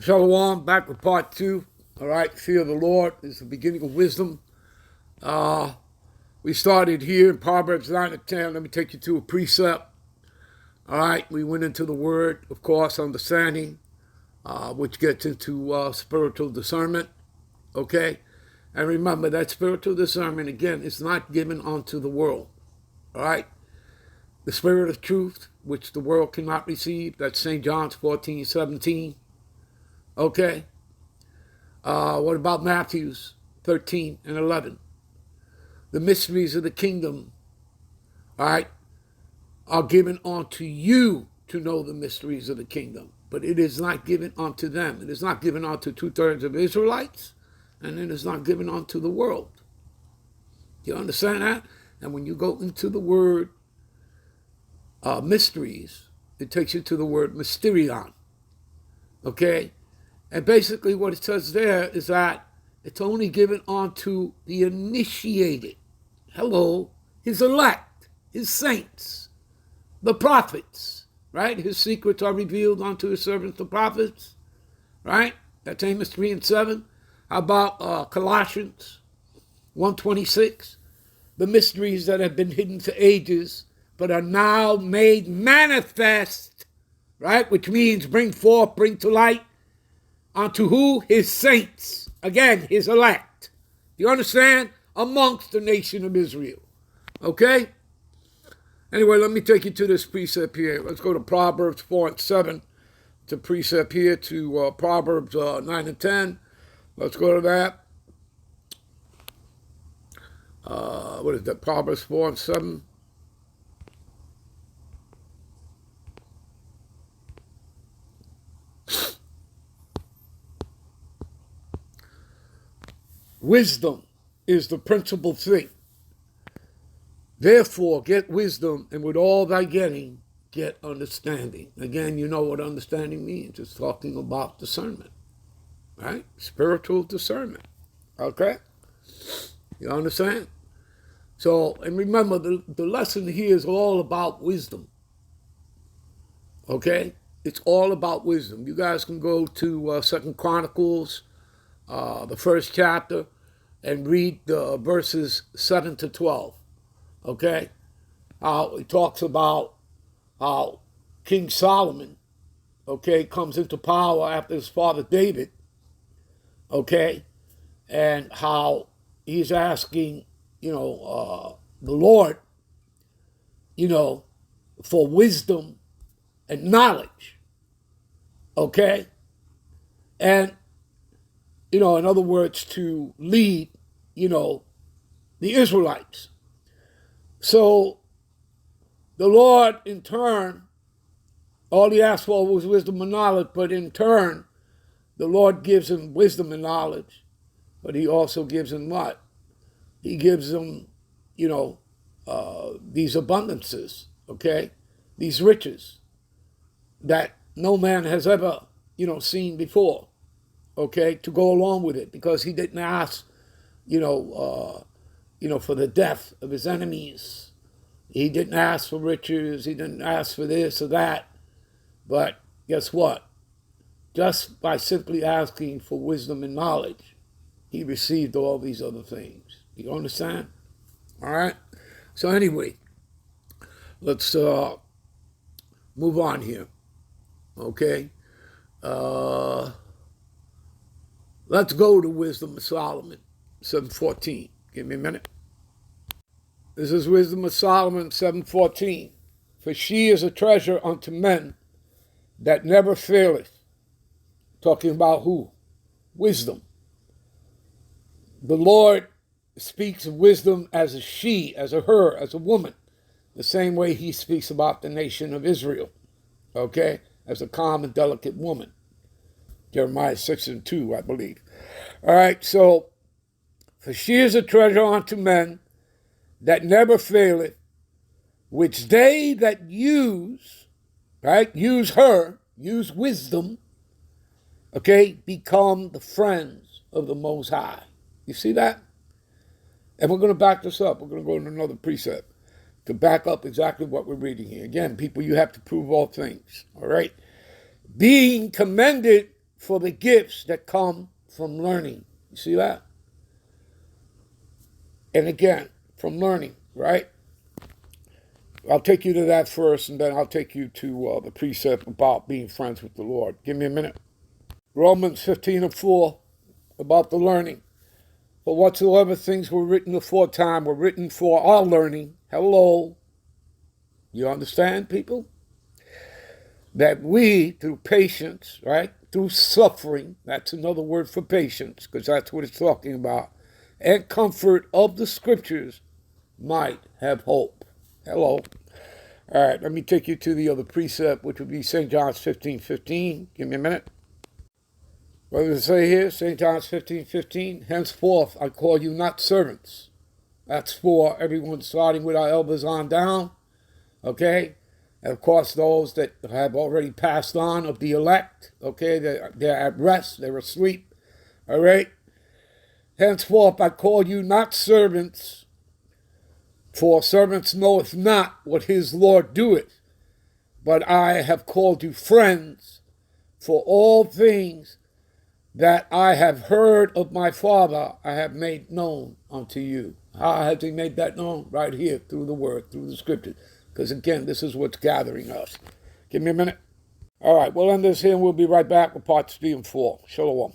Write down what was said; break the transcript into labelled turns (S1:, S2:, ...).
S1: Shalom, back with part 2. All right, fear of the Lord is the beginning of wisdom. We started here in Proverbs 9 and 10. Let me take you to a precept. All right, we went into the word, of course, understanding, which gets into spiritual discernment. Okay, and remember that spiritual discernment, again, is not given unto the world. All right, the spirit of truth, which the world cannot receive, that's St. John's 14:17. Okay. What about Matthew's 13 and 11? The mysteries of the kingdom, all right, are given unto you to know the mysteries of the kingdom. But it is not given unto them. It is not given unto 2/3 of Israelites, and it is not given unto the world. You understand that? And when you go into the word mysteries, it takes you to the word mysterion. Okay? And basically what it says there is that it's only given unto the initiated. Hello, his elect, his saints, the prophets, right? His secrets are revealed unto his servants, the prophets, right? That's Amos 3 and 7. How about Colossians 1:26? The mysteries that have been hidden for ages, but are now made manifest, right? Which means bring forth, bring to light, unto who? His saints. Again, his elect. You understand? Amongst the nation of Israel. Okay? Anyway, let me take you to this precept here. Let's go to Proverbs 4 and 7. It's a precept here to Proverbs 9 and 10. Let's go to that. What is that? Proverbs 4 and 7. Wisdom is the principal thing. Therefore, get wisdom, and with all thy getting, get understanding. Again, you know what understanding means. It's talking about discernment, right? Spiritual discernment. Okay? You understand? So, and remember, the lesson here is all about wisdom. Okay? It's all about wisdom. You guys can go to 2 Chronicles, the first chapter, and read verses 7 to 12. Okay? It talks about how King Solomon, okay, comes into power after his father David, okay, and how he's asking, the Lord, for wisdom and knowledge, okay, and, in other words, to lead, the Israelites. So the Lord, in turn, all he asked for was wisdom and knowledge, but in turn, the Lord gives him wisdom and knowledge, but he also gives him what? He gives him, these abundances, okay? These riches that no man has ever, seen before, okay, to go along with it, because he didn't ask, for the death of his enemies. He didn't ask for riches. He didn't ask for this or that. But guess what? Just by simply asking for wisdom and knowledge, he received all these other things. You understand? All right? So anyway, let's move on here. Okay? Let's go to Wisdom of Solomon, 7:14. Give me a minute. This is Wisdom of Solomon 7:14. For she is a treasure unto men that never faileth. Talking about who? Wisdom. The Lord speaks of wisdom as a she, as a her, as a woman, the same way he speaks about the nation of Israel, okay, as a calm and delicate woman. Jeremiah 6 and 2, I believe. All right, so, for she is a treasure unto men that never faileth, which they that use, right, use her, use wisdom, okay, become the friends of the Most High. You see that? And we're going to back this up. We're going to go into another precept to back up exactly what we're reading here. Again, people, you have to prove all things, all right? Being commended for the gifts that come from learning. You see that? And again, from learning, right? I'll take you to that first, and then I'll take you to the precept about being friends with the Lord. Give me a minute. Romans 15:4, about the learning. For whatsoever things were written aforetime were written for our learning. Hello. You understand, people? That we, through patience, right, through suffering, that's another word for patience, because that's what it's talking about, and comfort of the scriptures, might have hope. Hello. All right, let me take you to the other precept, which would be St. John's 15:15. Give me a minute. What does it say here? St. John's 15:15. Henceforth I call you not servants. That's for everyone starting with our elders on down. Okay? And of course, those that have already passed on of the elect, okay, they're at rest, they're asleep. All right? Henceforth I call you not servants, for servants knoweth not what his Lord doeth, but I have called you friends, for all things that I have heard of my Father I have made known unto you. How has he made that known? Right here, through the word, through the scriptures. Because again, this is what's gathering us. Give me a minute. All right, we'll end this here and we'll be right back with parts 3 and 4. Shalom.